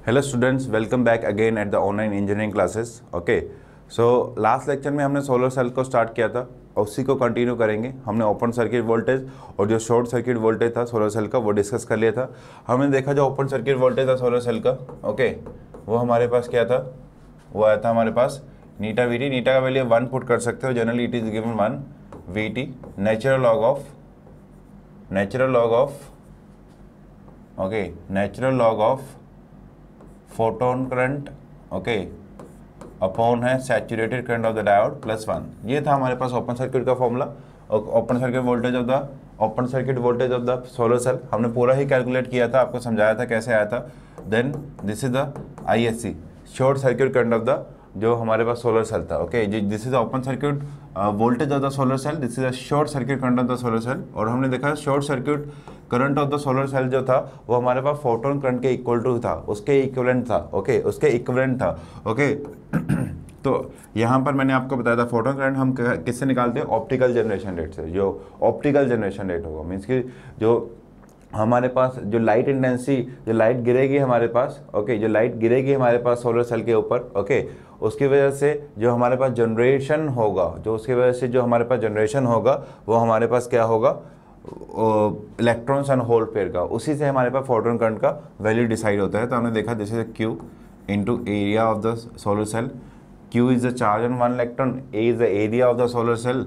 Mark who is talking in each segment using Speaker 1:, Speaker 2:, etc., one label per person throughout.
Speaker 1: Hello students, welcome back again at the online engineering classes. Okay, so last lecture में हमने solar cell को start किया था और उसी को कंटिन्यू करेंगे। हमने ओपन सर्किट वोल्टेज और जो शॉर्ट सर्किट वोल्टेज था सोलर सेल का वो डिस्कस कर लिया था। हमने देखा जो ओपन सर्किट वोल्टेज था सोलर सेल का, ओके, वो हमारे पास क्या था, वो आया था हमारे पास नीटा वी टी। नीटा का वैल्यू 1 पुट कर सकते हो, generally it is given 1 V T, natural log of photon current, okay, upon है saturated current of the diode plus 1। ये था हमारे पास ओपन सर्किट का formula. Open circuit voltage of the solar cell हमने पूरा ही कैलकुलेट किया था, आपको समझाया था कैसे आया था। Then this is the ISC, short circuit current of the जो हमारे पास सोलर सेल था। Okay, this is open circuit voltage of the solar cell, this is a short circuit current of the solar cell. और हमने देखा short circuit current of the solar cell जो था वो हमारे पास फोटोन करंट के इक्वल टू था, उसके इक्विवेलेंट था। ओके, उसके इक्विवेलेंट था। ओके तो यहाँ पर मैंने आपको बताया था फोटोन करंट हम किससे निकालते हैं, ऑप्टिकल जनरेशन रेट से। जो ऑप्टिकल जनरेशन रेट होगा मीन्स कि जो हमारे पास जो लाइट इंटेंसिटी, जो लाइट गिरेगी हमारे पास, ओके, जो लाइट गिरेगी हमारे पास सोलर सेल के ऊपर, ओके, उसकी वजह से जो हमारे पास जनरेशन होगा, वो हमारे पास क्या होगा, इलेक्ट्रॉन्स एंड होल पेयर का, उसी से हमारे पास फोटोन करंट का वैल्यू डिसाइड होता है। तो हमने देखा this is Q into area of the solar cell. Q is the charge on one electron, A is the area of the solar cell,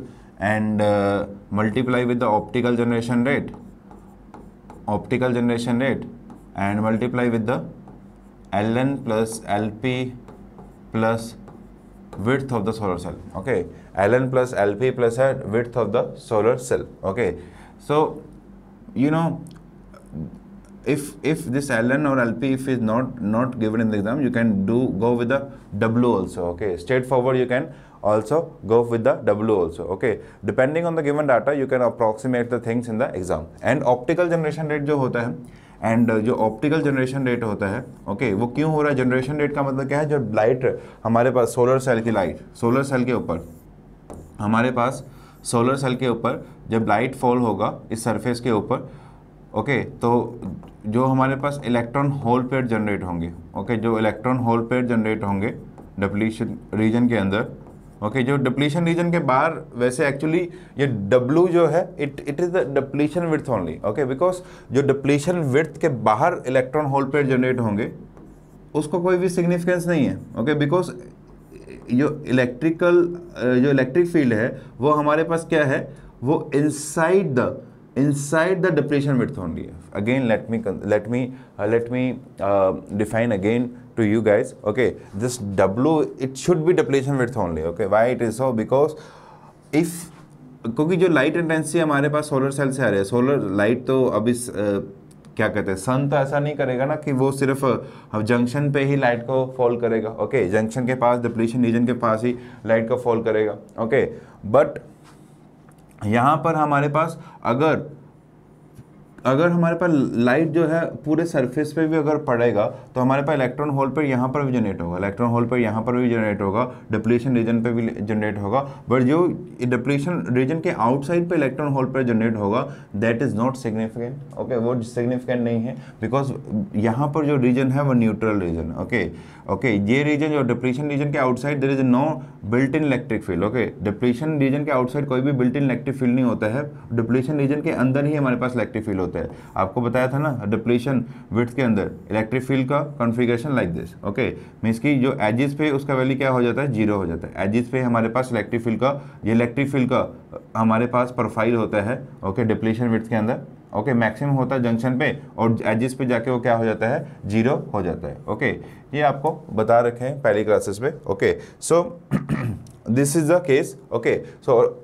Speaker 1: and multiply with the optical generation rate, and multiply with the Ln plus Lp plus width of the solar cell. Okay, Ln plus Lp plus width of the solar cell. Okay, so you know, if this Ln or Lp if is not given in the exam, you can go with the W also. Okay, straightforward you can also go with the W also. Okay, depending on the given data you can approximate the things in the exam. And optical generation rate जो होता है, and जो optical generation rate होता है, okay, वो क्यों हो रहा है? जनरेशन रेट का मतलब क्या है, जब लाइट हमारे पास सोलर सेल के ऊपर जब लाइट फॉल होगा इस सरफेस के ऊपर, ओके, तो जो हमारे पास इलेक्ट्रॉन होल पेयर जनरेट होंगे, ओके, जो इलेक्ट्रॉन होल पेयर जनरेट होंगे डिप्लीशन रीजन के अंदर, ओके, जो डिप्लीशन रीजन के बाहर, वैसे एक्चुअली ये W जो है it is the depletion width only. Okay, because जो डिप्लीशन विड्थ के बाहर इलेक्ट्रॉन होल पेयर जनरेट होंगे उसको कोई भी सिग्निफिकेंस नहीं है। ओके, बिकॉज जो इलेक्ट्रिक फील्ड है वो हमारे पास क्या है, वो inside the depletion width only. Again, let me define again to you guys. Okay, this W, it should be depletion width only. Okay, why it is so? Because if क्योंकि जो light intensity हमारे पास solar cell से आ रही है, solar light तो अभी क्या कहते हैं, सन तो ऐसा नहीं करेगा ना कि वो सिर्फ जंक्शन पे ही लाइट को फॉल करेगा। ओके, जंक्शन के पास, डिप्लीशन रीजन के पास ही लाइट को फॉल करेगा। ओके, बट यहाँ पर हमारे पास अगर हमारे पास लाइट जो है पूरे सरफेस पे भी अगर पड़ेगा तो हमारे पास इलेक्ट्रॉन होल पेयर यहाँ पर भी जनरेट होगा, डिप्लीशन रीजन पे भी जनरेट होगा। बट जो डिप्लीशन रीजन के आउटसाइड पे इलेक्ट्रॉन होल पेयर जनरेट होगा that is not significant. Okay, वो सिग्निफिकेंट नहीं है, बिकॉज यहाँ पर जो रीजन है वो न्यूट्रल रीजन। ओके, ये रीजन जो डिप्लीशन रीजन के outside there is no built in electric field. Okay, depletion region के आउटसाइड कोई भी बिल्ट इन इलेक्ट्रिक फील्ड नहीं होता है, डिप्लीशन रीजन के अंदर ही हमारे पास इलेक्ट्रिक फील्ड होता है। आपको बताया था ना, डिप्लीशन विड्थ के अंदर इलेक्ट्रिक फील्ड का configuration like this. Okay, means की जो एजिस पे उसका वैल्यू क्या हो जाता है, 0 हो जाता है। एजिस पे हमारे पास इलेक्ट्रिक फील्ड का हमारे पास प्रोफाइल होता है। ओके, डिप्लीशन विड्थ के अंदर, ओके, मैक्सिमम होता है जंक्शन पे और एजिस पे जाके वो क्या हो जाता है, 0 हो जाता है। ओके, ये आपको बता रखे हैं पहली क्लासेस में। Okay, so this is the case. Okay, so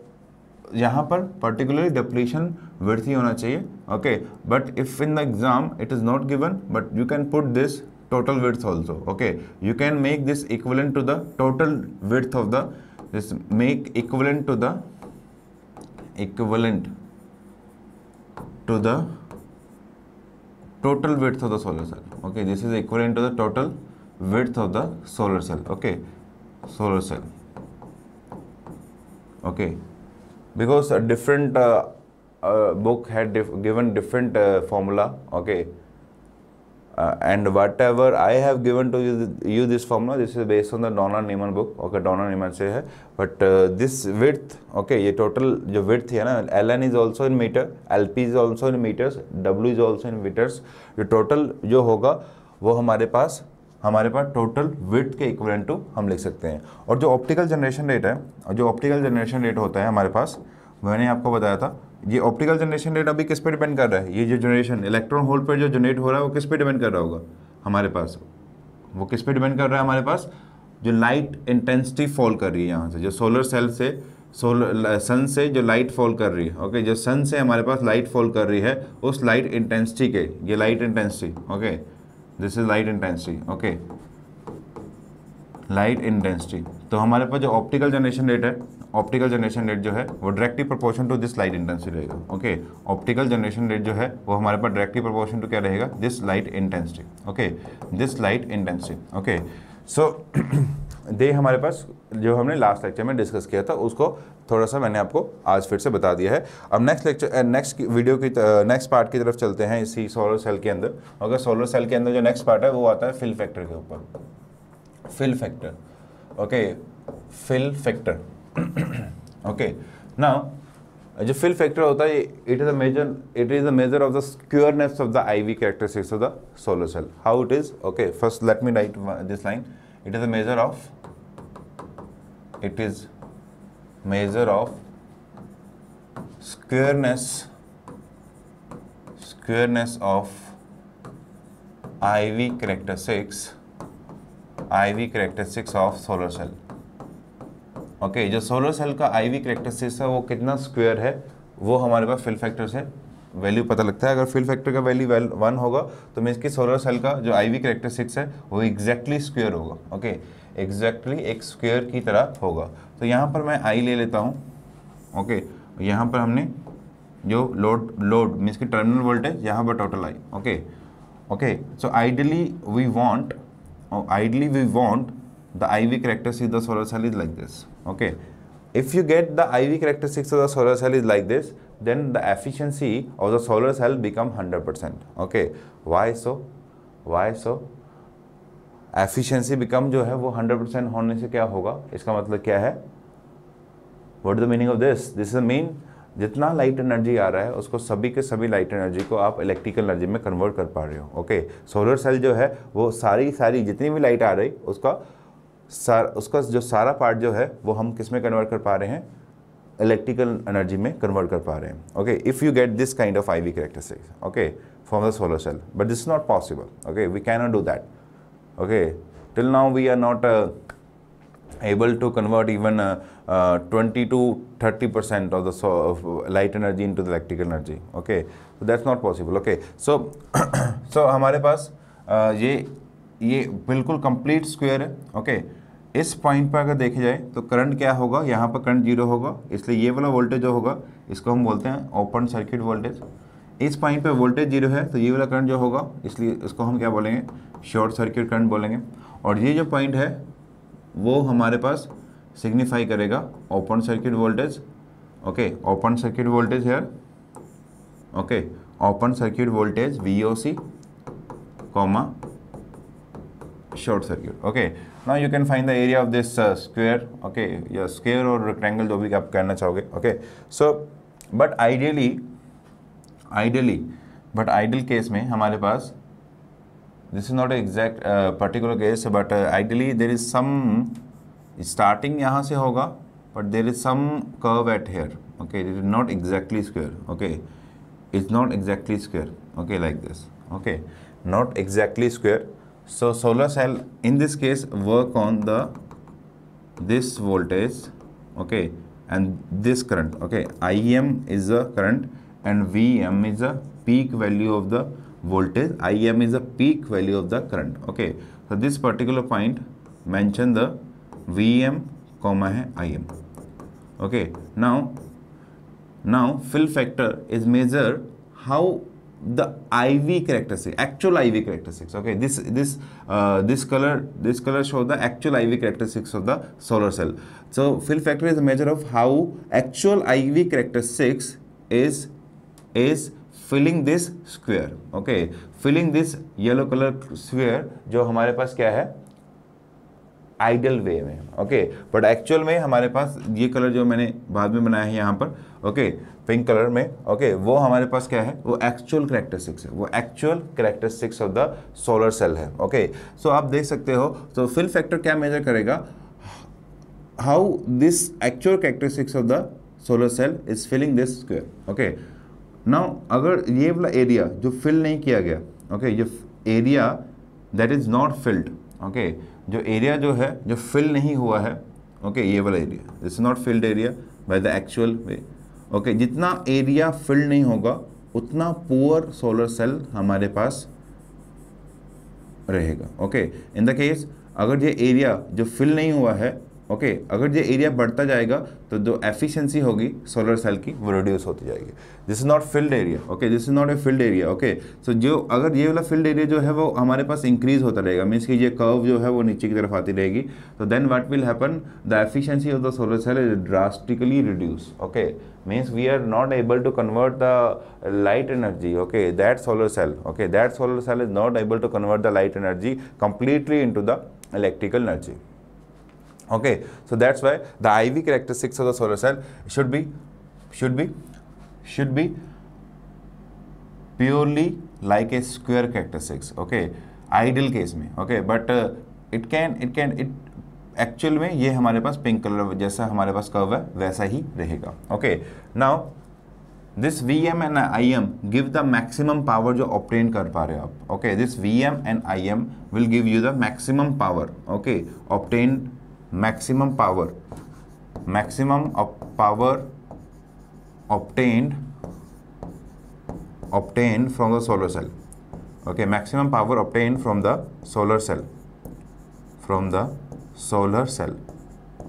Speaker 1: यहाँ पर पर्टिकुलरली डिप्लीशन विड्थ ही होना चाहिए। Okay, but if in the exam it is not given, but you can put this total width also. Okay, you can make this equivalent to the total width of the equivalent to the total width of the solar cell. Okay, this is equivalent to the total width of the solar cell. Okay, solar cell. Okay, because a different book had given different formula. Okay, and whatever I have given to you this formula, this is based on the Donner-Niemann book, okay, Donner-Niemann से है, but this width, okay, ये total जो width है ना, ln is also in meter, lp is also in meters, w is also in meters, जो total जो होगा वो हमारे पास टोटल विड्थ के इक्विवेलेंट टू हम लिख सकते हैं। और जो ऑप्टिकल जनरेशन रेट है, और जो ऑप्टिकल जनरेशन रेट होता है हमारे पास, मैंने आपको बताया था, ये ऑप्टिकल जनरेशन रेट अभी किस पे डिपेंड कर रहा है, ये जो जनरेशन इलेक्ट्रॉन होल पर जो जनरेट हो रहा है वो किस पे डिपेंड कर रहा होगा हमारे पास, वो किस पे डिपेंड कर रहा है हमारे पास, जो लाइट इंटेंसिटी फॉल कर रही है यहाँ से, जो सोलर सेल से सन से जो लाइट फॉल कर रही है, ओके, जो सन से हमारे पास लाइट फॉल कर रही है उस लाइट इंटेंसिटी के, ये light intensity, okay, this is light intensity, okay, light intensity. तो हमारे पास जो ऑप्टिकल जनरेशन रेट है, ऑप्टिकल जनरेशन रेट जो है वो directly proportion to this light intensity रहेगा, ओके, ऑप्टिकल जनरेशन रेट जो है वो हमारे पास डायरेक्टली प्रोपोर्शन टू क्या रहेगा, this light intensity, okay, this light intensity, okay. So they हमारे पास जो हमने लास्ट लेक्चर में डिस्कस किया था उसको थोड़ा सा मैंने आपको आज फिर से बता दिया है। अब नेक्स्ट वीडियो की नेक्स्ट पार्ट की तरफ चलते हैं इसी सोलर सेल के अंदर। अगर सोलर सेल के अंदर जो नेक्स्ट पार्ट है वो आता है फिल फैक्टर के ऊपर, fill factor, okay, fill factor, okay. Now जो फिल फैक्टर होता है it is a measure of the squareness of the IV characteristics of the solar cell. How it is, okay, first let me write this line, it is a measure of squareness of IV characteristics of solar cell, okay. जो solar cell का IV characteristics है वो कितना square है वो हमारे पास fill factor से वैल्यू पता लगता है। अगर फिल फैक्टर का वैल्यू 1 होगा तो मीन्स कि सोलर सेल का जो IV कैरेक्टरिस्टिक्स है वो एग्जैक्टली स्क्वायर होगा, ओके, एग्जैक्टली एक स्क्वायर की तरह होगा। तो यहाँ पर मैं I ले लेता हूँ, ओके, यहाँ पर हमने जो लोड मीन्स कि टर्मिनल वोल्टेज, यहाँ पर total I, okay, okay. So ideally we want the IV characteristics of the solar cell is like this, okay. If you get the IV characteristics of the solar cell is like this, then the efficiency of the solar cell become 100%, okay. Why so? Efficiency become जो है वो 100% होने से क्या होगा, इसका मतलब क्या है, what is the meaning of this? This is the mean जितना लाइट एनर्जी आ रहा है उसको सभी के सभी लाइट एनर्जी को आप इलेक्ट्रिकल एनर्जी में कन्वर्ट कर पा रहे हो, ओके। सोलर सेल जो है वो सारी जितनी भी लाइट आ रही उसका जो सारा पार्ट जो है वो हम किस में कन्वर्ट कर पा रहे हैं, इलेक्ट्रिकल एनर्जी में कन्वर्ट कर पा रहे हैं, ओके। If you get this kind of IV characteristics, okay, from the solar cell, but this is not possible, okay, we can not do that, okay. Till now we are not able to convert even 20 to 30% of the light energy into the electrical energy, okay, so that's not possible, okay. So हमारे पास ये बिल्कुल complete square है, okay. इस point पर अगर देखे जाए तो करंट क्या होगा, यहाँ पर करंट 0 होगा, इसलिए ये वाला वोल्टेज जो होगा इसको हम बोलते हैं ओपन सर्किट वोल्टेज। इस पॉइंट पे वोल्टेज 0 है तो ये वाला करंट जो होगा इसलिए इसको हम क्या बोलेंगे, शॉर्ट सर्किट करंट बोलेंगे। और ये जो पॉइंट है वो हमारे पास सिग्निफाई करेगा open circuit voltage, okay, open circuit voltage है, okay, open circuit voltage VOC comma short circuit, okay. Now you can find the area of this square, okay, या स्क्वायर और रेक्टेंगल जो भी आप कहना चाहोगे, okay. So but ideal case में हमारे पास this is not an exact particular case, but ideally there is some starting यहाँ से होगा, but there is some curve at here, okay, it is not exactly square, okay, it's not exactly square, okay, like this, okay, not exactly square. So solar cell in this case work on this voltage, okay, and this current, okay, IM is the current and VM is the peak value of the voltage, IM is the peak value of the current, okay. So this particular point mention the VM comma है IM, okay. Now fill factor is measure how the IV characteristics, actual IV characteristics, okay. This color show the actual IV characteristics of the solar cell. So fill factor is a measure of how actual IV characteristics is filling this square, okay, filling this yellow colour square जो हमारे पास क्या है ideal way में, okay, but actual में हमारे पास ये colour जो मैंने बाद में बनाया है यहाँ पर, ओके, पिंक कलर में, ओके, वो हमारे पास क्या है, वो एक्चुअल कैरेक्टरिस्टिक्स है, वो actual characteristics of the solar cell है, ओके। सो आप देख सकते हो, तो फिल फैक्टर क्या मेजर करेगा, how this actual characteristics of the solar cell is filling this square, okay. Now अगर ये वाला एरिया जो फिल नहीं किया गया, ओके, ये area that is not field, okay, जो एरिया जो है जो फिल नहीं हुआ है, ओके, ये वाला area this is not filled area by the actual way, okay, जितना एरिया फिल नहीं होगा उतना पुअर सोलर सेल हमारे पास रहेगा, ओके। इन द केस अगर ये एरिया जो फिल नहीं हुआ है, ओके, अगर ये एरिया बढ़ता जाएगा तो जो एफिशिएंसी होगी सोलर सेल की वो रिड्यूस होती जाएगी। This is not filled area, okay, this is not a filled area, okay. So जो अगर ये वाला फिल्ड एरिया जो है वो हमारे पास इंक्रीज होता रहेगा, मीन्स कि ये कर्व जो है वो नीचे की तरफ आती रहेगी, तो then what will happen, the efficiency of the solar cell is drastically reduce, okay, means we are not able to convert the light energy, okay, that solar cell, okay, that solar cell is not able to convert the light energy completely into the electrical energy, okay. So that's why the IV characteristics of the solar cell should be purely like a square characteristics, okay, ideal case में, okay, but it actual में ये हमारे पास pink colour जैसा हमारे पास curve है वैसा ही रहेगा, okay. Now this VM and IM give the maximum power जो ऑब्टेन कर पा रहे हो आप, okay, this VM and IM will give you the maximum power, okay, obtain maximum power obtained from the solar cell, okay, maximum power obtained from the solar cell,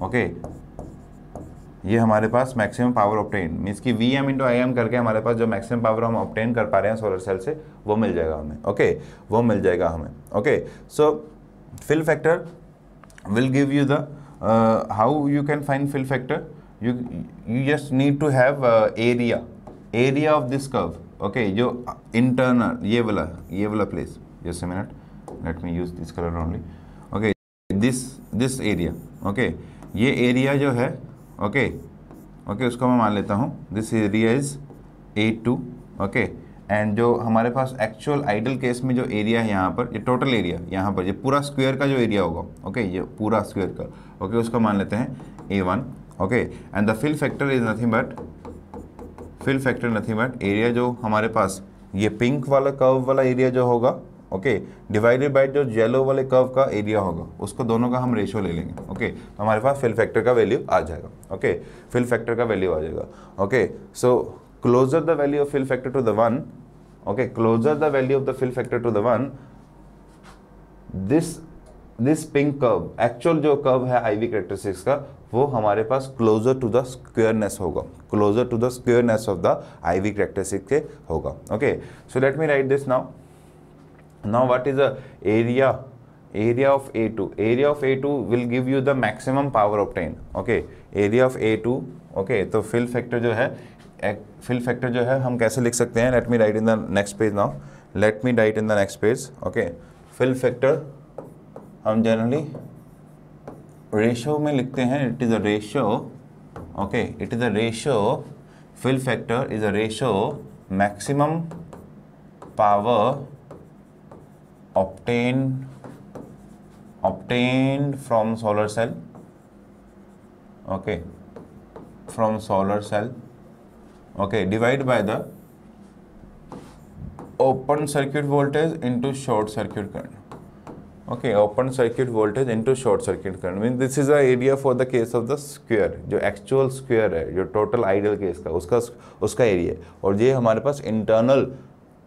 Speaker 1: okay. ये हमारे पास maximum power obtain means कि VM into IM करके हमारे पास जो maximum power हम obtain कर पा रहे हैं सोलर सेल से वो मिल जाएगा हमें, ओके, वो मिल जाएगा हमें, okay. So fill factor will give you the how you can find fill factor, you just need to have area of this curve, okay, जो internal ये वाला place, just a minute, let me use this color only, okay, this area, okay, ये area जो है, okay, उसको मैं मान लेता हूँ this area is A2, okay, and जो हमारे पास एक्चुअल आइडल केस में जो एरिया है यहाँ पर, ये टोटल एरिया यहाँ पर ये पूरा स्क्वायर का जो एरिया होगा, ओके, ये पूरा स्क्वायर का, ओके, उसको मान लेते हैं A1, okay, and the fill factor is nothing but area जो हमारे पास ये पिंक वाला कर्व वाला एरिया जो होगा, ओके, डिवाइडेड बाय जो येलो वाले कर्व का एरिया होगा, उसको दोनों का हम रेशियो ले लेंगे, ओके, तो हमारे पास फिल फैक्टर का वैल्यू आ जाएगा, ओके, फिल फैक्टर का वैल्यू आ जाएगा, okay. So closer the value of fill factor to the 1, okay, closer the value of the fill factor to the 1, this pink curve actual जो curve है IV characteristics का वो हमारे पास closer to the squareness होगा, closer to the squareness of the IV characteristics के होगा, okay. So let me write this now what is the area of A2, area of A2 will give you the maximum power obtained, okay, area of A2, okay, तो fill factor जो है हम कैसे लिख सकते हैं, let me write in the next page now, okay, fill factor हम generally ratio में लिखते हैं, it is a ratio, okay, it is a ratio, fill factor is a ratio maximum power obtained from solar cell, okay, divided by the open circuit voltage into short circuit current, okay, open circuit voltage into short circuit current, means this is the area for the case of the square, जो actual square है, जो total ideal case का उसका area है, और ये हमारे पास internal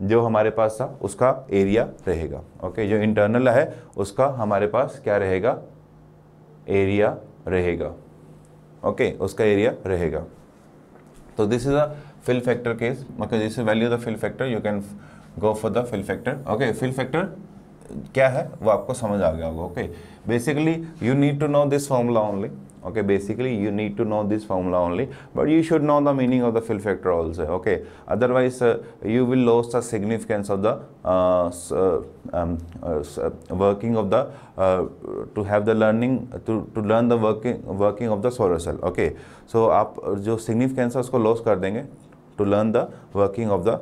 Speaker 1: जो हमारे पास था उसका एरिया रहेगा, ओके, जो इंटरनल है उसका हमारे पास क्या रहेगा, एरिया रहेगा, ओके, उसका एरिया रहेगा। तो this is a fill factor case, okay, this is value of the fill factor, you can go for the fill factor, okay. Fill factor क्या है वो आपको समझ आ गया होगा, ओके। Basically you need to know this formula only, Okay, basically you need to know this formula only, but you should know the meaning of the fill factor also. Okay, otherwise you will lose the significance of the working of the to have the learning to learn the working of the solar cell. Okay, so आप जो significance है उसको lose कर देंगे to learn the working of the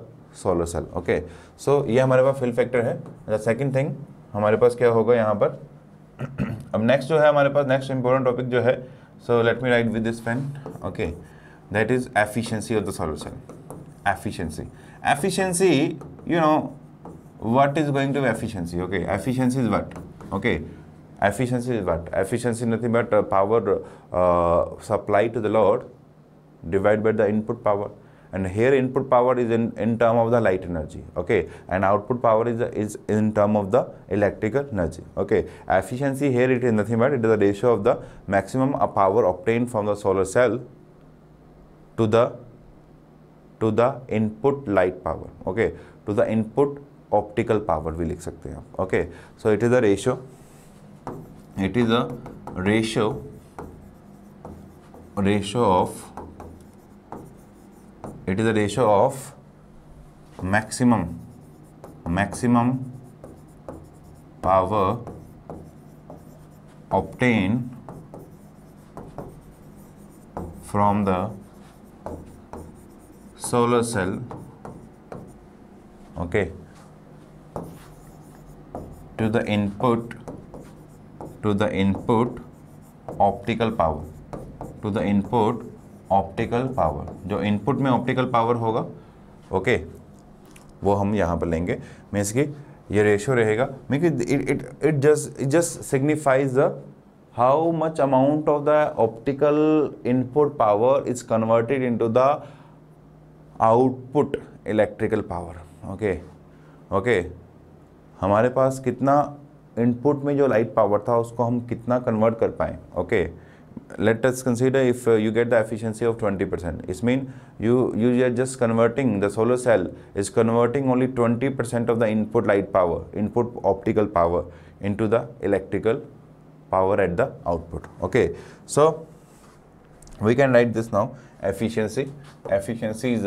Speaker 1: solar cell. Okay, so ये हमारे पास fill factor है. The second thing हमारे पास क्या होगा यहाँ पर अब नेक्स्ट जो है हमारे पास नेक्स्ट इंपॉर्टेंट टॉपिक जो है, so let me write with this pen. Okay, that is efficiency of the solar cell. Efficiency you know what is going to efficiency. Okay, efficiency is what. Okay, efficiency is what. Efficiency nothing but power supply to the load divided by the input power, and here input power is in term of the light energy. Okay, and output power is in term of the electrical energy. Okay, efficiency here it is nothing but it is the ratio of the maximum power obtained from the solar cell to the input light power. Okay, to the input optical power भी लिख सकते हैं आप. Okay, so it is a ratio. It is a ratio of it is a ratio of maximum power obtained from the solar cell, okay, to the input optical power, to the input optical power. जो input में optical power होगा, okay, वो हम यहाँ पर लेंगे. Means कि ये रेशियो रहेगा. Mean it just signifies the how much amount of the optical input power is converted into the output electrical power. Okay okay, हमारे पास कितना इनपुट में जो लाइट पावर था उसको हम कितना कन्वर्ट कर पाएँ. Okay, let us consider if you get the efficiency of 20%. It means you are just converting, the solar cell is converting only 20% of the input light power, input optical power into the electrical power at the output. Okay, so we can write this now. Efficiency is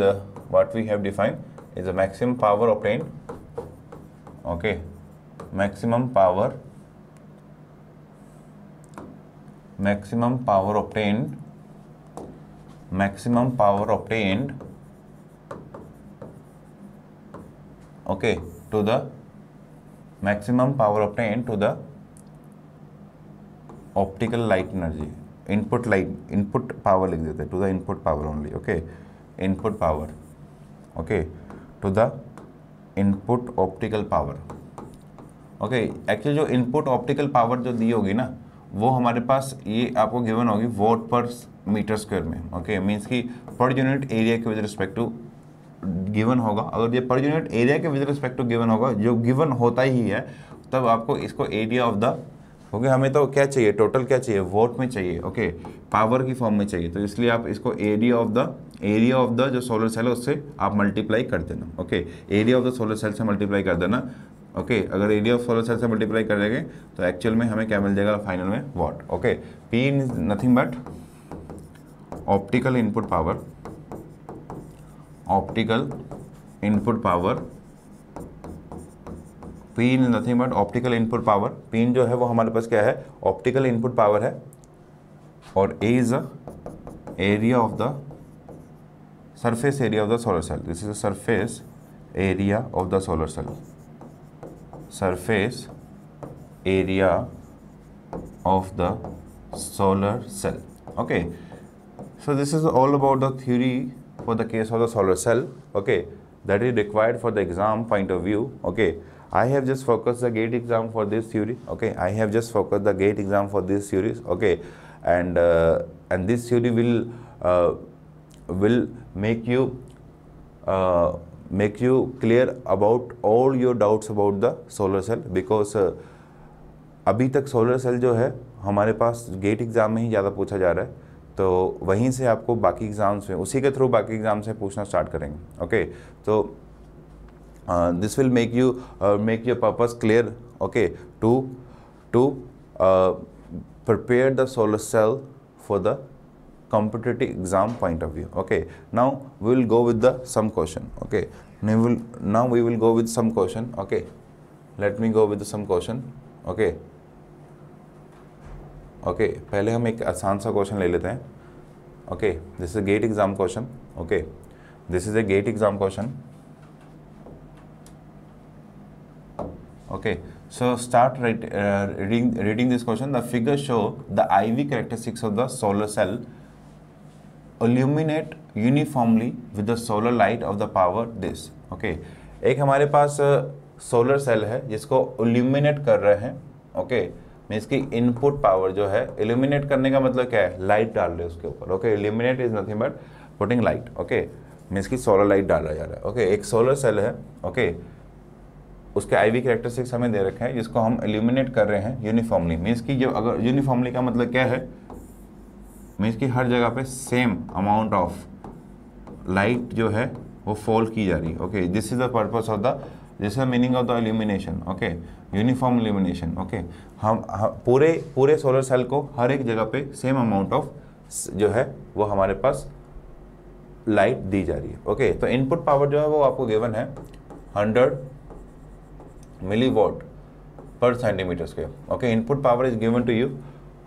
Speaker 1: what we have defined is the maximum power obtained. Okay, maximum power obtained okay, to the maximum power obtained to the optical light energy, input power लिख देते हैं, to the input power only. Okay, input power, okay, to the input optical power. Okay, actually जो input optical power जो दी होगी ना, वो हमारे पास ये आपको गिवन होगी वोट पर मीटर स्क्वायर में. ओके, मीन्स कि पर यूनिट एरिया के विद रिस्पेक्ट टू गिवन होगा. अगर ये पर यूनिट एरिया के विद रिस्पेक्ट टू गिवन होगा, जो गिवन होता ही है, तब आपको इसको एरिया ऑफ द, ओके, हमें तो क्या चाहिए, टोटल क्या चाहिए, वोट में चाहिए. ओके, पावर की फॉर्म में चाहिए, तो इसलिए आप इसको एरिया ऑफ द जो सोलर सेल है उससे आप मल्टीप्लाई कर देना. Okay, area of the solar cell से मल्टीप्लाई कर देना. ओके, अगर एरिया ऑफ सोलर सेल से मल्टीप्लाई कर देंगे तो एक्चुअल में हमें क्या मिल जाएगा फाइनल में, what. Okay, P is nothing but optical input power, P is nothing but optical input power. P जो है वो हमारे पास क्या है, ऑप्टिकल इनपुट पावर है, और A is area of the surface area of the solar cell. This is the surface area of the solar cell. Surface area of the solar cell. Okay, so this is all about the theory for the case of the solar cell. Okay, that is required for the exam point of view. Okay, I have just focused the GATE exam for this theory. Okay, I have just focused the GATE exam for this series. Okay, and this theory will make you clear about all your doubts about the solar cell, because अभी तक solar cell जो है हमारे पास gate exam में ही ज़्यादा पूछा जा रहा है, तो वहीं से आपको बाकी एग्ज़ाम्स में, उसी के थ्रू बाकी एग्ज़ाम से पूछना स्टार्ट करेंगे. ओके, तो this will make your purpose clear. Okay, to prepare the solar cell for the competitive exam point of view. Okay, now we will go with the some question. Okay, now we will go with some question. Okay, let me go with some question. Okay, okay, पहले हम एक आसान सा question ले लेते हैं. Okay, this is a GATE exam question. Okay, this is a GATE exam question. Okay, so start reading this question. The figure show the IV characteristics of the solar cell illuminate uniformly with the solar light of the power this. Okay, एक हमारे पास solar cell है जिसको illuminate कर रहे हैं. Okay, means की input power जो है, illuminate करने का मतलब क्या है, लाइट डाल रहे हैं उसके ऊपर. Okay, illuminate is nothing but putting light. Okay, means की सोलर लाइट डाला जा रहा है. Okay, एक सोलर सेल है. Okay, उसके IV कैरेक्टरिस्टिक्स हमें दे रखे हैं जिसको हम इल्यूमिनेट कर रहे हैं यूनिफॉर्मली. मीन्स की जो अगर यूनिफॉर्मली का मतलब क्या है, मीन्स की हर जगह पे सेम अमाउंट ऑफ लाइट जो है वो फॉल की जा रही है. Okay, this is the purpose of the, this is meaning of the illumination. Okay, uniform illumination. Okay, हम पूरे सोलर सेल को हर एक जगह पे सेम अमाउंट ऑफ जो है वो हमारे पास लाइट दी जा रही है. ओके, तो इनपुट पावर जो है वो आपको गिवन है 100 milliwatt per centimeter square. Okay, input power is given to you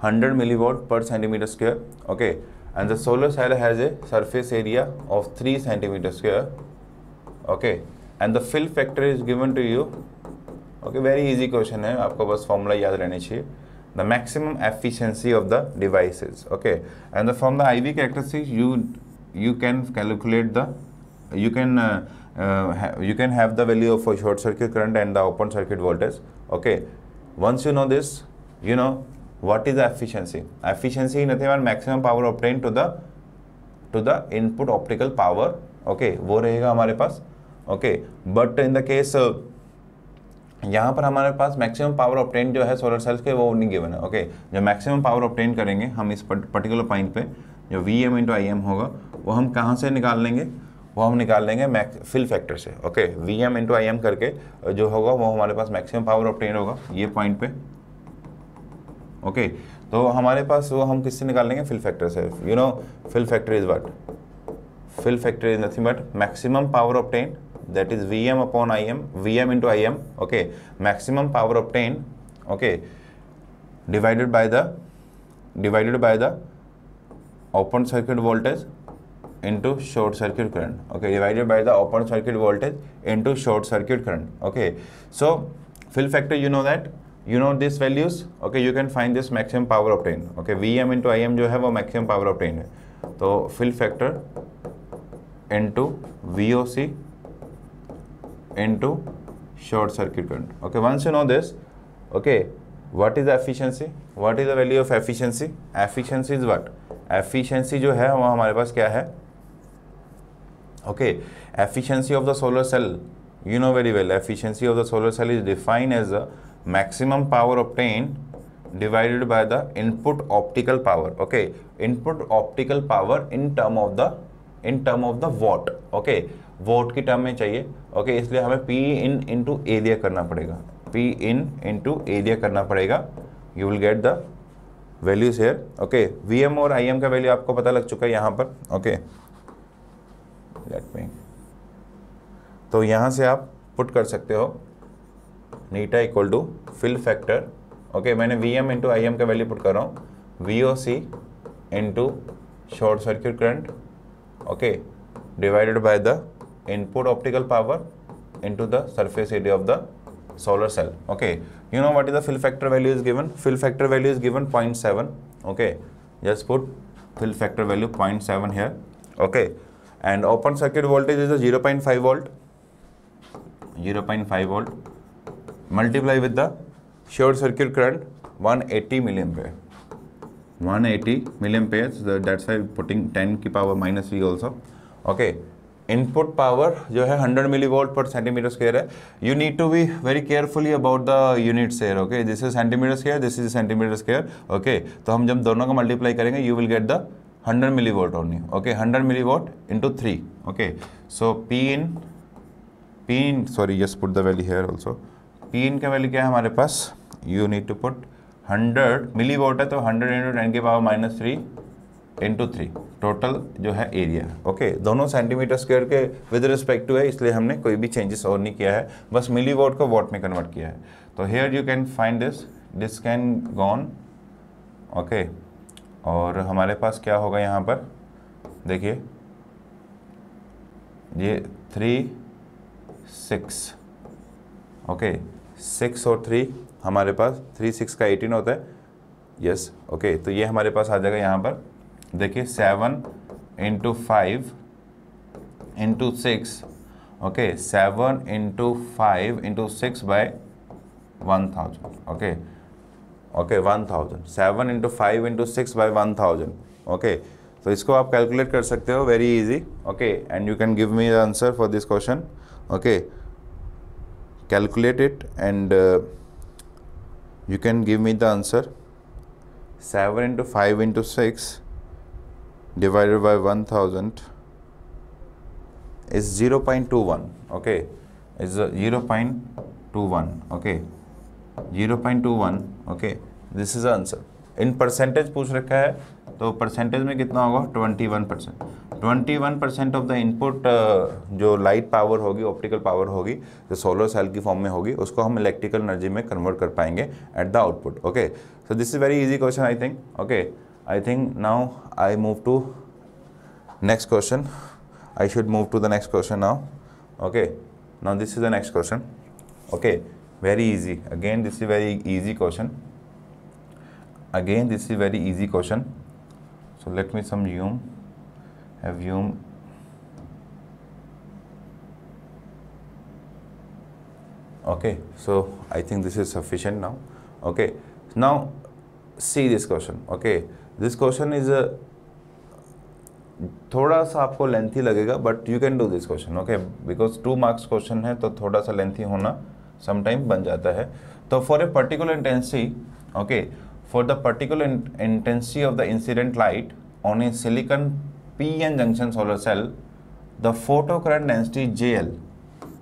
Speaker 1: 100 milliwatt per centimeter square. Okay, and the solar cell has a surface area of 3 centimeter square. Okay, and the fill factor is given to you. Okay, very easy question है, आपको बस formula याद रहनी चाहिए. The maximum efficiency of the devices. Okay, and from the IV characteristics you can calculate the, you can have the value of a short circuit current and the open circuit voltage. Okay, once you know this, you know what is the efficiency. Efficiency nothing but maximum power obtained to the input optical power. Okay, वो रहेगा हमारे पास. Okay, but in the case यहाँ पर हमारे पास maximum power obtain जो है solar cells के वो नहीं गिवन है. ओके, जब मैक्सिमम पावर ऑब्टेन करेंगे हम इस पर्टिकुलर पॉइंट पे, जो VM इंटू IM होगा वो हम कहाँ से निकाल लेंगे, वो हम निकाल लेंगे फिल फैक्टर से. ओके, VM इंटू IM करके जो होगा वो हमारे पास मैक्सिमम पावर ऑब्टेन होगा ये पॉइंट पे. ओके, तो हमारे पास वो हम किससे निकाल लेंगे, फिल फैक्टर से. You know fill factor is what, fill factor is nothing but maximum power obtain, that is VM upon IM, VM into IM. Okay, maximum power obtained. Okay, divided by the open circuit voltage into short circuit current. Okay, divided by the open circuit voltage into short circuit current. Okay, so fill factor, you know that, you know these values. Okay, you can find this maximum power obtained. Okay, VM into IM जो है वो maximum power obtained है, तो fill factor into VOC into short circuit current. Okay, once you know this, okay, what is the efficiency, what is the value of efficiency. Efficiency is what, efficiency जो है वो हमारे पास क्या है. Okay, efficiency of the solar cell, you know very well, efficiency of the solar cell is defined as the maximum power obtained divided by the input optical power. Okay, input optical power in term of the watt. Okay, vote की term में चाहिए. Okay, इसलिए हमें P in into area करना पड़ेगा, P in into area करना पड़ेगा. You will get the values here. Okay, VM और IM का वैल्यू आपको पता लग चुका है यहाँ पर. ओके, लेट मी, तो यहाँ से आप पुट कर सकते हो नीटा equal to fill factor. Okay, मैंने VM इंटू IM का वैल्यू पुट कर रहा हूँ, VOC into short circuit current. Okay, divided by the input optical power into the surface area of the solar cell. Okay, you know what is the fill factor value is given, fill factor value is given 0.7. Okay, just put fill factor value 0.7 here. Okay, and open circuit voltage is a 0.5 volt, 0.5 volt multiply with the short circuit current 180 milliampere, 180 milliampere. So that's why putting 10 की power minus V also. Okay, input power जो है 100 millivolt per centimetre square है. You need to be very carefully about the units here. Okay, this is centimetre square, this is centimetre square. Okay, तो हम जब दोनों का मल्टीप्लाई करेंगे you will get the 100 millivolt only. Okay, 100 millivolt into 3. Okay, so P in sorry just put the value here also. P in का value क्या है हमारे पास, you need to put 100 millivolt है तो 100 इंटू 10 की पावर -3 इंटू 3 टोटल जो है एरिया। ओके, दोनों सेंटीमीटर स्क्वायर के विद रिस्पेक्ट टू है, इसलिए हमने कोई भी चेंजेस और नहीं किया है, बस मिली वॉट को वॉट में कन्वर्ट किया है। तो here you can find this can gone. Okay, और हमारे पास क्या होगा यहाँ पर, देखिए ये 3 6। ओके, 6 और 3 हमारे पास 3 6 का 18 होता है। यस, ओके, तो ये हमारे पास आ जाएगा यहाँ पर, देखिए 7 into 5 into 6। Okay, 7 into 5 into 6 by 1000। Okay okay 1000, 7 into 5 into 6 by 1000। Okay, तो इसको आप कैलकुलेट कर सकते हो, very easy. Okay, and you can give me the answer for this question. Okay, calculate it and you can give me the answer. 7 into 5 into 6 divided by 1000 is 0.21. okay, is 0.21. okay, 0.21. okay, this is the answer. In percentage पूछ रखा है, तो percentage में कितना होगा, 21%। 21% of the input जो light power होगी, optical power होगी, जो सोलर सेल की फॉर्म में होगी, उसको हम इलेक्ट्रिकल एनर्जी में कन्वर्ट कर पाएंगे at the output. Okay, so this is very easy question I think. Okay, I think now I move to next question. I should move to the next question now. Okay, now this is the next question. Okay, very easy, again this is very easy question. Again this is very easy question, so let me have zoom. Okay, so I think this is sufficient now. Okay, now see this question. Okay, this question is थोड़ा सा आपको lengthy लगेगा, but you can do this question. Okay, because 2 marks question है, तो थोड़ा सा lengthy होना sometime बन जाता है। तो for a particular intensity, okay, for the particular intensity of the incident light on a silicon p-n junction solar cell, the photocurrent density JL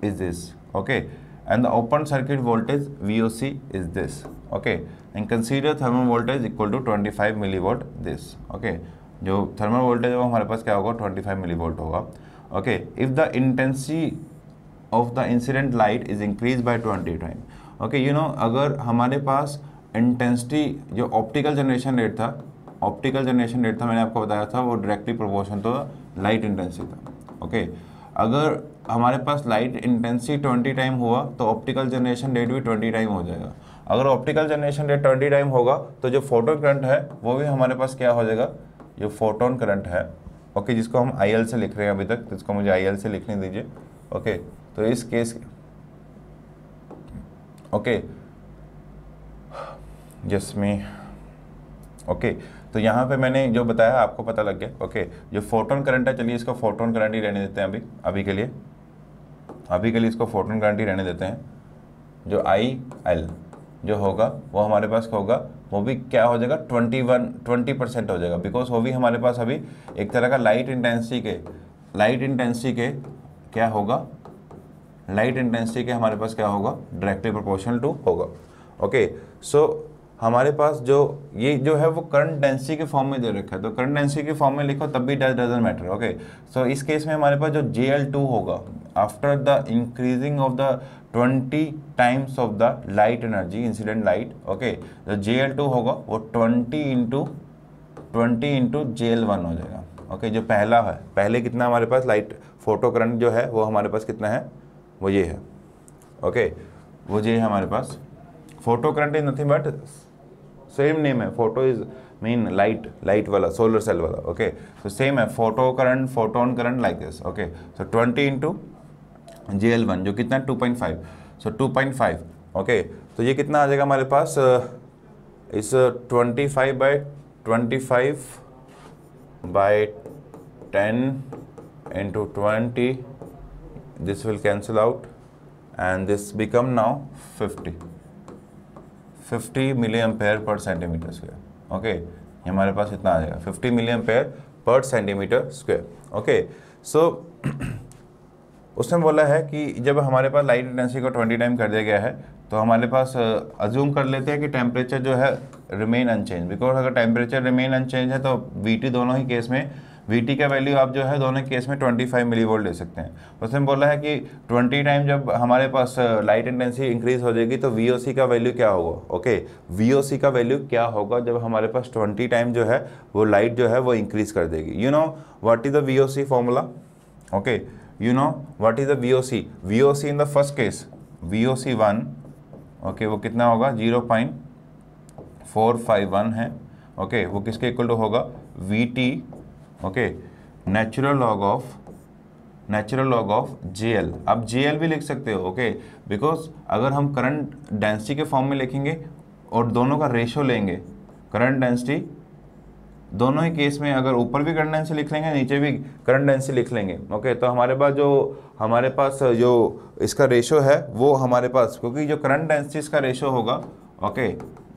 Speaker 1: is this. Okay, and the open circuit voltage VOC is this. Okay, and consider thermal voltage equal to 25 milliwatt this. Okay, जो thermal voltage है वो हमारे पास क्या होगा, 25 milliwatt होगा। Okay, if the intensity of the incident light is increased by 20 times. Okay, you know, अगर हमारे पास intensity जो ऑप्टिकल जनरेशन रेट था, मैंने आपको बताया था, वो डायरेक्टली प्रोपोर्शनल तो लाइट इंटेंसिटी था। ओके, अगर हमारे पास लाइट इंटेंसिटी 20 टाइम हुआ तो ऑप्टिकल जनरेशन रेट भी 20 टाइम हो जाएगा। अगर ऑप्टिकल जनरेशन रेट 20 टाइम होगा तो जो फोटोन करंट है वो भी हमारे पास क्या हो जाएगा, जो फोटोन करंट है, ओके, जिसको हम IL से लिख रहे हैं अभी तक, तो इसको मुझे IL से लिखने दीजिए। ओके, तो इस केस, ओके, जिसमें ओके, तो यहाँ पे मैंने जो बताया आपको पता लग गया। ओके, जो फोटोन करंट है, चलिए इसको फोटोन करंट ही रहने देते हैं अभी के लिए इसको फोटोन करंट ही रहने देते हैं। जो IL जो होगा वो हमारे पास होगा, वो भी क्या हो जाएगा, 20% हो जाएगा, बिकॉज वो भी हमारे पास अभी एक तरह का लाइट इंटेंसिटी के क्या होगा, लाइट इंटेंसिटी के हमारे पास क्या होगा, डायरेक्टली प्रोपोर्शनल टू होगा। ओके, सो हमारे पास जो ये जो है वो करंट डेंसिटी के फॉर्म में दे रखा है, तो करंट डेंसिटी के फॉर्म में लिखो तब भी डजंट मैटर। ओके, सो इस केस में हमारे पास जो JL2 होगा, after the increasing of the 20 times of the light energy, incident light, okay, जो JL2 होगा वो 20 इंटू JL1 हो जाएगा। ओके, जो पहला है, पहले कितना हमारे पास लाइट फोटो करंट जो है वो हमारे पास कितना है, वो ये है। ओके, वो ये है हमारे पास, photo current is nothing but same name है, फोटो इज मीन लाइट वाला, सोलर सेल वाला। ओके, तो सेम है, photo current, photon current like this. Okay, so 20 into JL1 जो कितना है 2.5, सो 2.5। ओके, तो ये कितना आ जाएगा हमारे पास, इस 25 by 10 into 20, this will cancel out and this become now 50 milli ampere per centimetre square. Okay, ये हमारे पास इतना आ जाएगा, 50 milli ampere per centimetre square. Okay, so उसने बोला है कि जब हमारे पास लाइट इंटेंसिटी को 20 टाइम कर दिया गया है तो हमारे पास अज्यूम कर लेते हैं कि टेम्परेचर जो है रिमेन अनचेंज, बिकॉज अगर टेम्परेचर रिमेन अनचेंज है तो VT दोनों ही केस में, VT का वैल्यू आप जो है दोनों केस में 25 मिलीवोल्ट ले सकते हैं। उसने बोला है कि 20 टाइम जब हमारे पास लाइट इंटेंसिटी इंक्रीज हो जाएगी तो VOC का वैल्यू क्या होगा, ओके VOC का वैल्यू क्या होगा जब हमारे पास 20 टाइम जो है वो लाइट जो है वो इंक्रीज कर देगी। You know what is the VOC formula, okay you know what is the VOC in the first case VOC1, okay वो कितना होगा 0.451 है, ओके वो किसके इक्वल टू होगा VT, okay natural log of JL। आप JL भी लिख सकते हो, ओके बिकॉज अगर हम करंट डेंसिटी के फॉर्म में लिखेंगे और दोनों का रेशो लेंगे, करंट डेंसिटी दोनों ही केस में अगर ऊपर भी करंट डेंसिटी लिख लेंगे नीचे भी करंट डेंसिटी लिख लेंगे, ओके तो हमारे पास जो इसका रेशो है वो हमारे पास, क्योंकि जो करंट डेंसिटी इसका रेशो होगा, ओके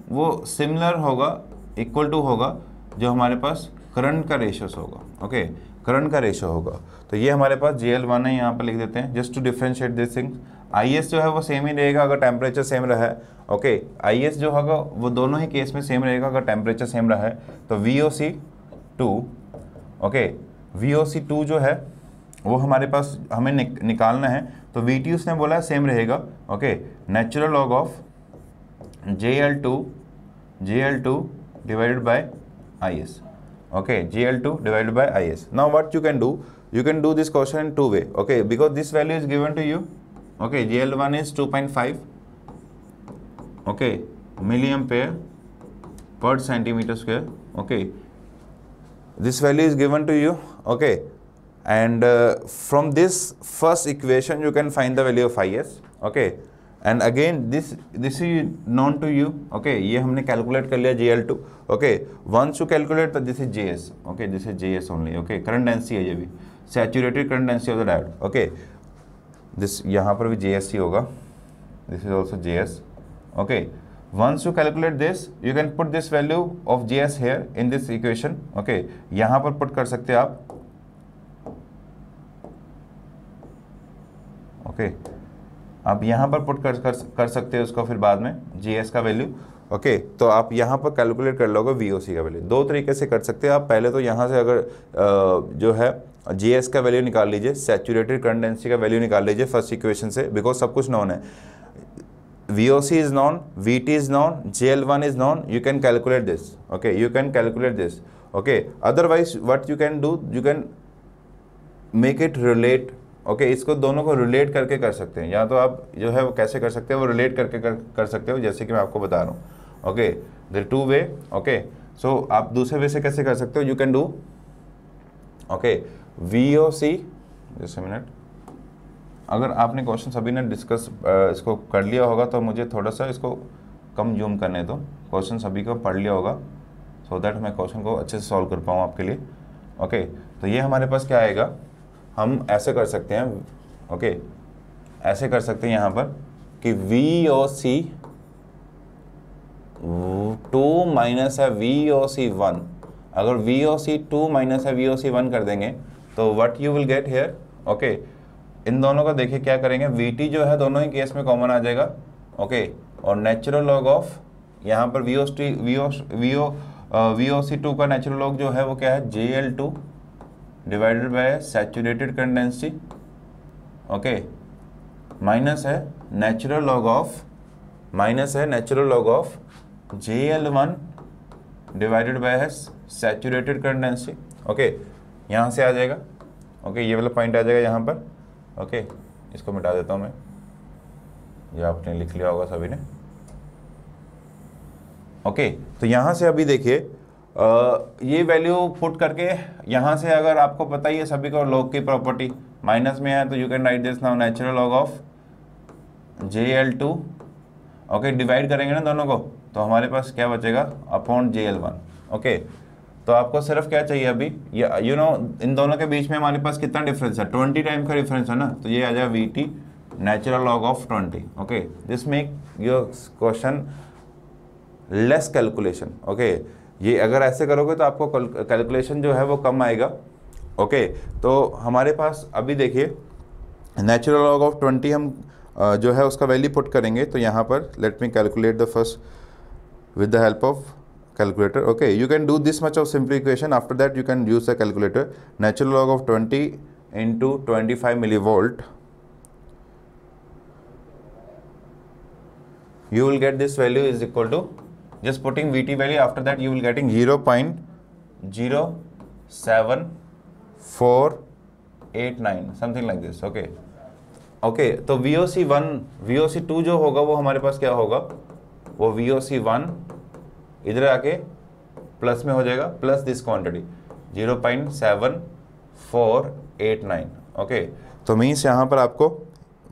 Speaker 1: वो सिमिलर होगा, इक्वल टू होगा जो हमारे पास करंट का रेशो होगा, ओके करंट का रेशो होगा। तो ये हमारे पास JL1 है, यहाँ पर लिख देते हैं just to differentiate this thing. IS जो है वो सेम ही रहेगा अगर टेम्परेचर सेम रहा है, ओके IS जो होगा वो दोनों ही केस में सेम रहेगा अगर टेम्परेचर सेम रहा है। तो VOC2, ओके VOC2 जो है वो हमारे पास हमें निकालना है, तो VT उसने बोला है सेम रहेगा, okay natural log of JL2 divided bye IS, okay JL2 divided by IS. Now what you can do this question in two way, okay because this value is given to you, okay JL1 is 2.5, okay milliampere per centimeter square, okay this value is given to you, okay and from this first equation you can find the value of IS, okay and again this is known to you, okay ये हमने calculate कर लिया JL2, okay once you calculate this is JS, okay this is JS only, okay current density है ये भी saturated current density of the diode, okay this यहाँ पर भी JS ही होगा, this is also JS, okay once you calculate this you can put this value of JS here in this equation, okay यहाँ पर put कर सकते हैं आप, okay आप यहाँ पर पुट कर सकते हैं उसको फिर बाद में JS का वैल्यू, ओके तो आप यहाँ पर कैलकुलेट कर लोगे VOC का वैल्यू। दो तरीके से कर सकते हैं आप, पहले तो यहाँ से अगर जो है JS का वैल्यू निकाल लीजिए, सैचुरेटेड करंट डेंसिटी का वैल्यू निकाल लीजिए फर्स्ट इक्वेशन से, बिकॉज सब कुछ नॉन है, VOC is non, VT is non, JL1 is non, you can calculate this, okay you can calculate this, okay otherwise what you can do, you can make it relate, okay इसको दोनों को relate करके कर सकते हैं, या तो आप जो है वो कैसे कर सकते हो वो रिलेट करके कर सकते हो, जैसे कि मैं आपको बता रहा हूँ, okay there two way, okay so आप दूसरे वे से कैसे कर सकते हो, you can do, okay VOC, just a minute, अगर आपने क्वेश्चन सभी ने डिस्कस इसको कर लिया होगा तो मुझे थोड़ा सा इसको कम जूम करने दो, क्वेश्चन सभी को पढ़ लिया होगा सो दैट मैं क्वेश्चन को अच्छे से सॉल्व कर पाऊँ आपके लिए, ओके तो ये हमारे पास क्या आएगा, हम ऐसे कर सकते हैं, ओके ऐसे कर सकते हैं यहाँ पर कि VOC 2 माइनस है VOC1, अगर VOC2 माइनस है VOC1 कर देंगे तो what you will get here, okay in दोनों का देखिए क्या करेंगे, VT जो है दोनों ही केस में कॉमन आ जाएगा, ओके और नेचुरल लॉग ऑफ यहाँ पर VOC2 का नेचुरल लॉग जो है वो क्या है JL2 divided by saturated current density, okay minus है natural log of JL1 divided by saturated current density, okay यहाँ से आ जाएगा, ओके ये वाला पॉइंट आ जाएगा यहाँ पर, ओके इसको मिटा देता हूँ मैं, ये आपने लिख लिया होगा सभी ने, ओके तो यहाँ से अभी देखिए ये वैल्यू पुट करके यहाँ से अगर आपको पता ही है सभी को लॉग की प्रॉपर्टी माइनस में है तो you can write this now natural log of JL2, okay divide करेंगे ना दोनों को तो हमारे पास क्या बचेगा अपॉन JL1, ओके तो आपको सिर्फ क्या चाहिए अभी, ये यू नो इन दोनों के बीच में हमारे पास कितना डिफरेंस है, 20 टाइम का डिफरेंस है ना, तो ये आ जाए VT natural log of 20, okay this make your question less calculation, okay ये अगर ऐसे करोगे तो आपको कैलकुलेशन जो है वो कम आएगा, ओके तो हमारे पास अभी देखिए नेचुरल लॉग ऑफ 20 हम जो है उसका वैल्यू पुट करेंगे। तो यहाँ पर let me calculate the first with the help of calculator. Okay, you can do this much of simplification. After that you can use a calculator. Natural log of 20 into 25 millivolt, you will get this value is equal to, just putting VT value, after that you will getting 0.07489 something like this. Okay, okay, तो VOC1 VOC2 जो होगा वो हमारे पास क्या होगा, वो VOC1 इधर आके प्लस में हो जाएगा, प्लस दिस क्वांटिटी 0.7489। ओके, तो मीन्स यहाँ पर आपको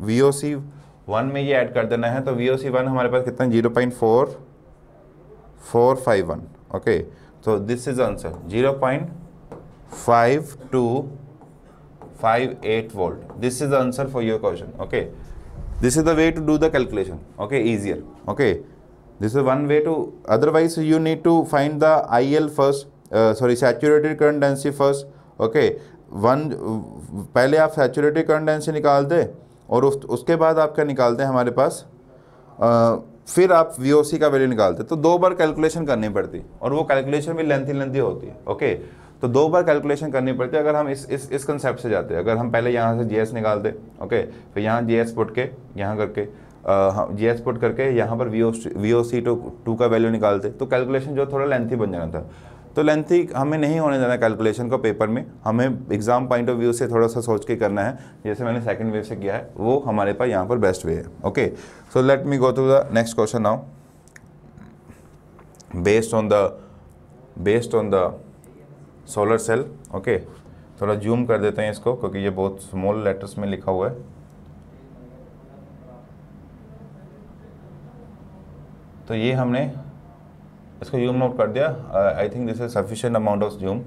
Speaker 1: VOC1 में ये ऐड कर देना है। तो VOC1 हमारे पास कितना, 0.4451। ओके, तो this is answer 0.5258 volt. This is the answer for your question. Okay, this is the way to do the calculation. Okay, easier. Okay, this is one way to, otherwise you need to find the IL first, saturated current density first. Okay, पहले आप saturated current density निकाल दे और उसके बाद आप क्या निकालते हैं हमारे पास, फिर आप VOC का वैल्यू निकालते, तो 2 बार कैलकुलेशन करनी पड़ती और वो कैलकुलेशन भी लेंथी होती है। ओके, तो 2 बार कैलकुलेशन करनी पड़ती है अगर हम इस कंसेप्ट से जाते हैं। अगर हम पहले यहाँ से GS निकालते, ओके, फिर यहाँ GS पुट के यहाँ करके GS पुट करके यहाँ पर VOC2 का वैल्यू निकालते, तो कैलकुलेशन जो थोड़ा लेंथी बन जाना था। तो लेंथी हमें नहीं होने देना कैलकुलेशन को पेपर में, हमें एग्जाम पॉइंट ऑफ व्यू से थोड़ा सा सोच के करना है, जैसे मैंने सेकंड वे से किया है, वो हमारे पास यहाँ पर बेस्ट वे है। Okay, so let me go to the next question now. Based on the solar cell. Okay, थोड़ा जूम कर देते हैं इसको क्योंकि ये बहुत स्मॉल लेटर्स में लिखा हुआ है। तो ये हमने इसको जूम नोट कर दिया। I think this is sufficient amount of zoom.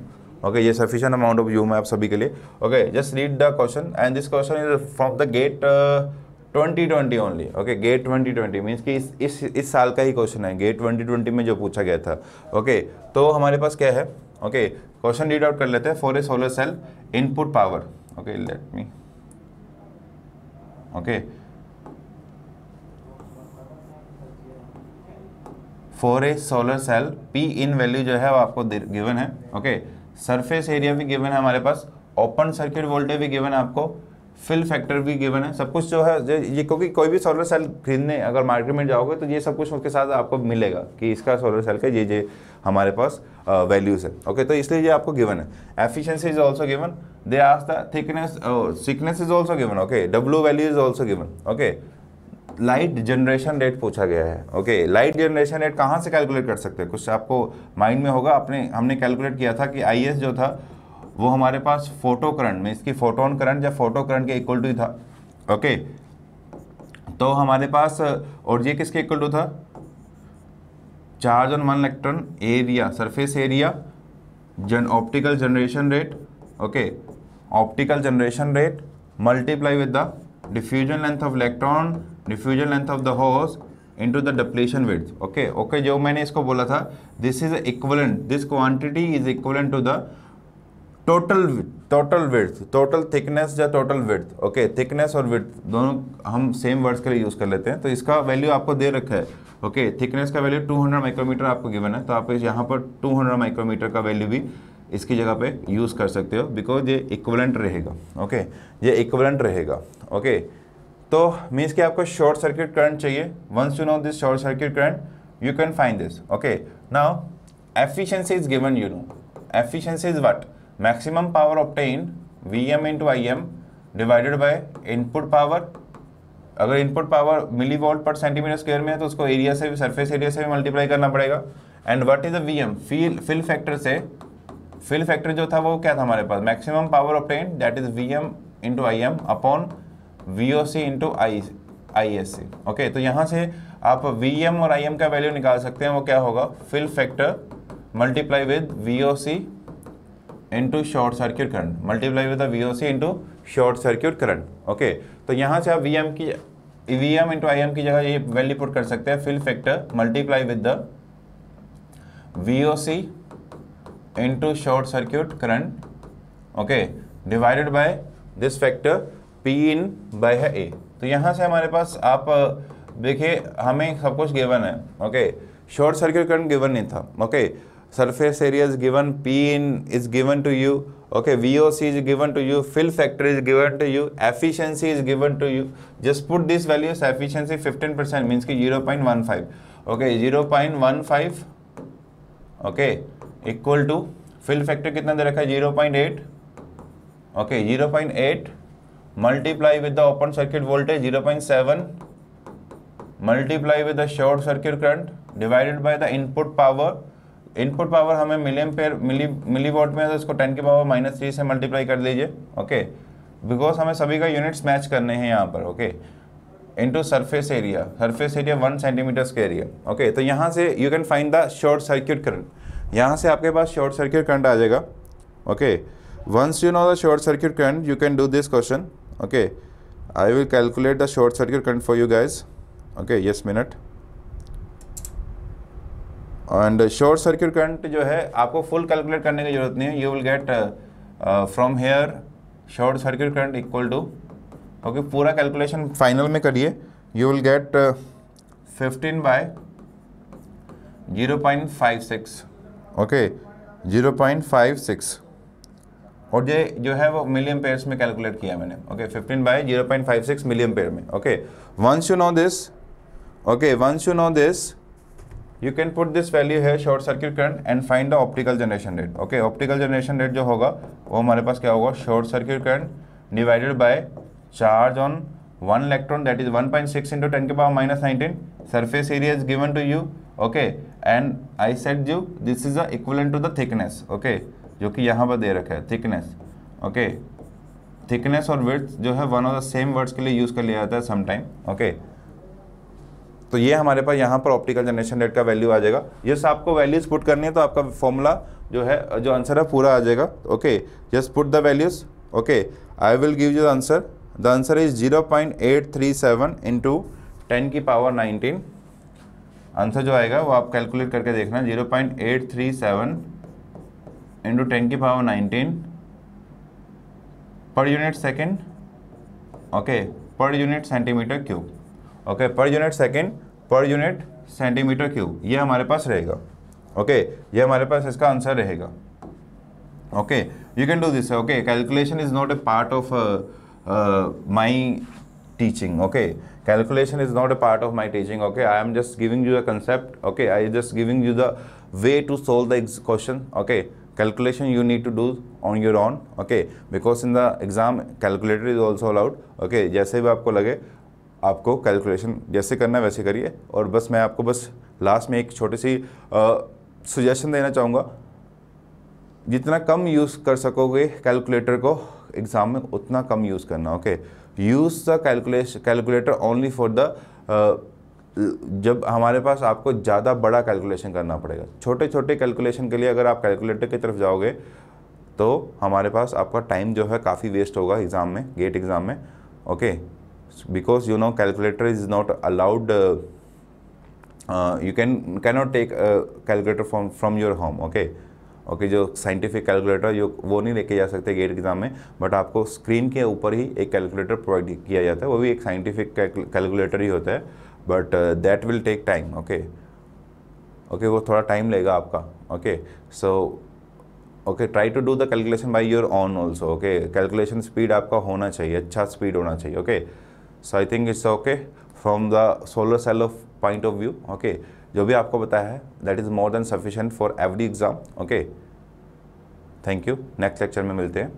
Speaker 1: Okay, ये सफिशिएंट अमाउंट ऑफ जूम है आप सभी के लिए। Okay, just read the question and this question is from the GATE 2020 only. Okay, GATE 2020 means कि इस साल का ही क्वेश्चन है, गेट 2020 में जो पूछा गया था। ओके, तो हमारे पास क्या है, ओके, क्वेश्चन रीड आउट कर लेते हैं। For a solar cell input power, okay, let me, okay, for a solar cell P in value जो है वो आपको गिवन है। ओके, सरफेस एरिया भी गिवन है हमारे पास, ओपन सर्किट वोल्टेज भी गिवन है आपको, फिल फैक्टर भी गिवन है, सब कुछ जो है ये, क्योंकि कोई भी सोलर सेल खरीदने अगर मार्केट में जाओगे तो ये सब कुछ उसके साथ आपको मिलेगा कि इसका सोलर सेल का ये हमारे पास वैल्यूज है। ओके, तो इसलिए ये आपको गिवन है। Efficiency is also given, they ask the thickness is also given. Okay, W value is also given. Okay, light generation rate पूछा गया है। ओके, लाइट जनरेशन रेट कहाँ से कैलकुलेट कर सकते हैं, कुछ आपको माइंड में होगा। हमने कैलकुलेट किया था कि IS जो था वो हमारे पास फोटो करंट में, इसकी फोटोन करंट या फोटो करंट के इक्वल टू ही था। ओके, तो हमारे पास, और ये किसके इक्वल टू था, charge on 1 electron area, surface area, optical generation rate. Okay, optical generation rate multiply with the diffusion length of electron, diffusion length of the holes into the depletion width. Okay, okay, जो मैंने इसको बोला था, this is equivalent, this quantity is equivalent to the total width, total thickness या total width. Okay, thickness और width दोनों हम same words के लिए यूज कर लेते हैं। तो इसका वैल्यू आपको दे रखा है। ओके, थिकनेस का वैल्यू 200 माइक्रोमीटर आपको गिवन है, तो आप यहाँ पर 200 माइक्रोमीटर का वैल्यू भी इसकी जगह पे यूज कर सकते हो, बिकॉज ये इक्विवेलेंट रहेगा। ओके, ये इक्विवेलेंट रहेगा। ओके, तो मीन्स कि आपको शॉर्ट सर्किट करंट चाहिए। Once you know this short circuit current, you can find this. Okay, now efficiency is given, you know efficiency is what, maximum power obtain VM into IM divided by input power. अगर input power millivolt per centimetre square में है तो उसको area से भी, surface area से भी multiply करना पड़ेगा। And what is the VM, fill factor से, फिल फैक्टर जो था वो क्या था हमारे पास, maximum power obtain, that is VM into IM upon VOC into ISC। Okay, तो यहाँ से आप VM और IM का वैल्यू निकाल सकते हैं। वो क्या होगा, fill factor multiply with VOC into short circuit current, multiply with the VOC into short circuit current. Okay, तो यहाँ से आप VM इंटू IM की जगह ये वैल्यू पुट कर सकते हैं, fill factor multiply with the VOC into short circuit current. Okay, divided by this factor P in by है A। तो यहाँ से हमारे पास आप देखिए हमें सब कुछ गिवन है, okay. Short circuit current given नहीं था, okay. Surface area is given, P in is given to you, okay, VOC is given to you, fill factor is given to you, efficiency is given to you. Just put this values, efficiency 15% means कि 0.15, okay, 0.15, okay, equal to fill factor कितना दे रखा है 0.8, okay, 0.8 multiply with the open circuit voltage 0.7 multiply with the short circuit current divided by the input power. Input power हमें मिली what में, तो इसको 10 की power -3 से मल्टीप्लाई कर लीजिए, ओके, बिकॉज हमें सभी का यूनिट्स मैच करने हैं यहाँ पर, okay, into surface area 1 centimetre square area, okay. तो यहाँ से you can find the short circuit current, यहाँ से आपके पास शॉर्ट सर्किट करंट आ जाएगा, okay. Once you know the short circuit current you can do this question, okay. I will calculate the short circuit current for you guys, okay, yes minute. And short circuit current जो है आपको full calculate करने की जरूरत नहीं है, you will get from here short circuit current equal to, okay, पूरा calculation final में करिए, यू विल गेट 15/0.56, ओके, 0.56, और ये जो है वो मिली एम्पेयर्स में कैलकुलेट किया मैंने, ओके, 15/0.56 मिली एम्पेयर में, okay. Once you know this, okay, once you know this you can put this value here short circuit current and find the optical generation rate, okay। optical generation rate जो होगा वो हमारे पास क्या होगा, short circuit current divided by charge on one electron, that is 1.6 into 10 की power -19, surface area is given to you, okay, and I said you this is the equivalent to the thickness, okay, जो कि यहाँ पर दे रखा है thickness, okay। thickness और width जो है one of the same words के लिए यूज़ कर लिया जाता है sometime, okay। तो ये हमारे पास यहाँ पर ऑप्टिकल जनरेशन रेट का वैल्यू आ जाएगा। ये सब आपको वैल्यूज पुट करनी है तो आपका फॉर्मूला जो है, जो आंसर है पूरा आ जाएगा, okay. Just put the values, okay, I will give you the answer. The answer is 0.837 into 10 की पावर 19। आंसर जो आएगा वो आप कैलकुलेट करके देखना, 0.837 इंटू 10 की power 19 per unit second, okay, per unit centimetre cube, okay, per unit second per unit centimetre cube, ये हमारे पास रहेगा, ओके, ये हमारे पास इसका आंसर रहेगा, okay. You can do this, okay. Calculation is not a part of my teaching, okay, calculation is not a part of my teaching, okay. I am just giving you the concept, okay, I just giving you the way to solve the question, okay. Calculation you need to do on your own, okay, because in the exam calculator is also allowed, okay। जैसे भी आपको लगे आपको calculation जैसे करना है वैसे करिए। और बस मैं आपको बस लास्ट में एक छोटी सी सजेशन देना चाहूँगा, जितना कम यूज़ कर सकोगे कैलकुलेटर को एग्ज़ाम में उतना कम यूज़ करना, okay. Use the calculator only for the जब हमारे पास आपको ज़्यादा बड़ा कैलकुलेशन करना पड़ेगा। छोटे छोटे कैलकुलेशन के लिए अगर आप कैलकुलेटर की तरफ जाओगे तो हमारे पास आपका टाइम जो है काफ़ी वेस्ट होगा एग्ज़ाम में, गेट एग्ज़ाम में, okay. because you know calculator is not allowed, you cannot take a calculator from your home, okay, okay। जो साइंटिफिक कैलकुलेटर जो वो नहीं लेके जा सकते गेट एग्जाम में, बट आपको स्क्रीन के ऊपर ही एक कैलकुलेटर प्रोवाइड किया जाता है, वो भी एक साइंटिफिक कैलकुलेटर ही होता है, but that will take time, okay, okay, वो थोड़ा टाइम लेगा आपका, okay. So okay, try to do the calculation by your own also, okay. Calculation speed आपका होना चाहिए, अच्छा स्पीड होना चाहिए, okay. So I think it's okay from the solar cell of point of view, okay. जो भी आपको बताया है that is more than sufficient for every exam, okay. Thank you, next lecture में मिलते हैं।